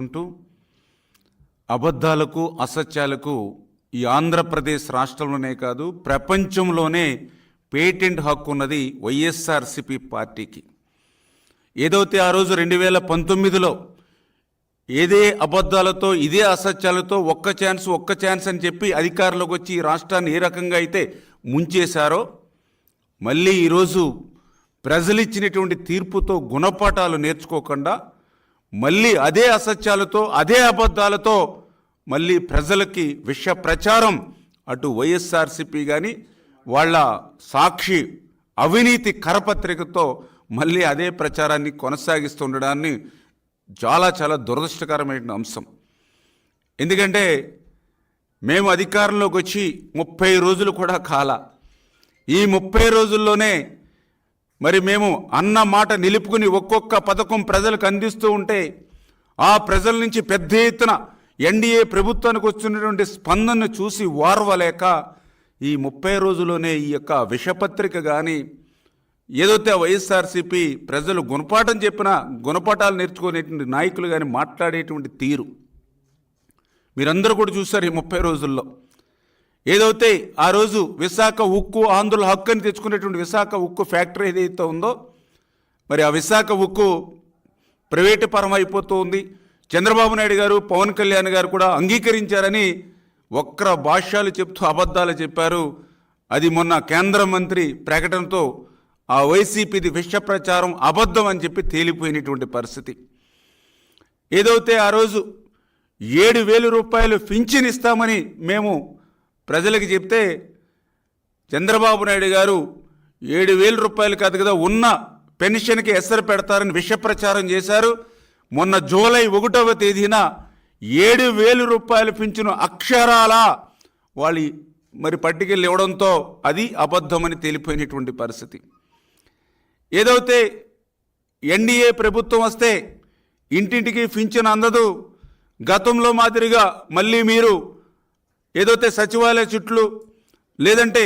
ఉంటూ అబద్ధాలకు అసత్యాలకు ఈ ఆంధ్రప్రదేశ్ రాష్ట్రంలోనే కాదు ప్రపంచంలోనే పేటెంట్ హక్కు ఉన్నది వైఎస్ఆర్సీపీ పార్టీకి. ఏదైతే ఆ రోజు 2019లో ఏదే అబద్ధాలతో ఇదే అసత్యాలతో ఒక్క ఛాన్స్ అని చెప్పి అధికారంలోకి వచ్చి ఈ రాష్ట్రాన్ని ఏ రకంగా అయితే ముంచేశారో మళ్ళీ ఈరోజు ప్రజలు ఇచ్చినటువంటి తీర్పుతో గుణపాఠాలు నేర్చుకోకుండా మళ్ళీ అదే అసత్యాలతో అదే అబద్ధాలతో మళ్ళీ ప్రజలకి విష ప్రచారం అటు వైఎస్ఆర్సీపీ కానీ వాళ్ళ సాక్షి అవినీతి కరపత్రికతో మళ్ళీ అదే ప్రచారాన్ని కొనసాగిస్తుండడాన్ని చాలా దురదృష్టకరమైన అంశం. ఎందుకంటే మేము అధికారంలోకి వచ్చి 30 రోజులు కూడా కాల. ఈ 30 రోజుల్లోనే మరి మేము అన్న మాట నిలుపుకుని ఒక్కొక్క పథకం ప్రజలకు అందిస్తూ ఉంటే ఆ ప్రజల నుంచి పెద్ద ఎత్తున ఎన్డీఏ ప్రభుత్వానికి వస్తున్నటువంటి స్పందనను చూసి వారవలేక ఈ 30 రోజుల్లోనే ఈ యొక్క విషపత్రిక కానీ ఏదైతే వైఎస్ఆర్సీపీ ప్రజలు గుణపాఠం చెప్పినా గుణపాఠాలు నేర్చుకునేటువంటి నాయకులు కానీ మాట్లాడేటువంటి తీరు మీరందరూ కూడా చూశారు. ఈ 30 రోజుల్లో ఏదైతే ఆ రోజు విశాఖ ఉక్కు ఆంధ్రుల హక్కు అని తెచ్చుకునేటువంటి విశాఖ ఉక్కు ఫ్యాక్టరీ ఏదైతే ఉందో మరి ఆ విశాఖ ఉక్కు ప్రైవేటు పరం అయిపోతూ ఉంది. చంద్రబాబు నాయుడు గారు పవన్ కళ్యాణ్ గారు కూడా అంగీకరించారని వక్ర భాష్యాలు చెప్తూ అబద్ధాలు చెప్పారు. అది మొన్న కేంద్ర మంత్రి ప్రకటనతో ఆ వైసీపీది విష ప్రచారం అబద్ధం అని చెప్పి తేలిపోయినటువంటి పరిస్థితి. ఏదైతే ఆ రోజు 7,000 రూపాయలు పింఛన్ ఇస్తామని మేము ప్రజలకు చెప్తే చంద్రబాబు నాయుడు గారు 7,000 రూపాయలు కాదు కదా ఉన్న పెన్షన్కి ఎసరు పెడతారని విష ప్రచారం చేశారు. మొన్న జూలై 1వ తేదీన 7,000 రూపాయలు పింఛను అక్షరాల వాళ్ళు మరి పట్టుకెళ్ళి ఇవ్వడంతో అది అబద్ధమని తేలిపోయినటువంటి పరిస్థితి. ఏదైతే ఎన్డీఏ ప్రభుత్వం వస్తే ఇంటింటికి పింఛను అందదు, గతంలో మాదిరిగా మళ్ళీ మీరు ఏదైతే సచివాలయ చుట్లు లేదంటే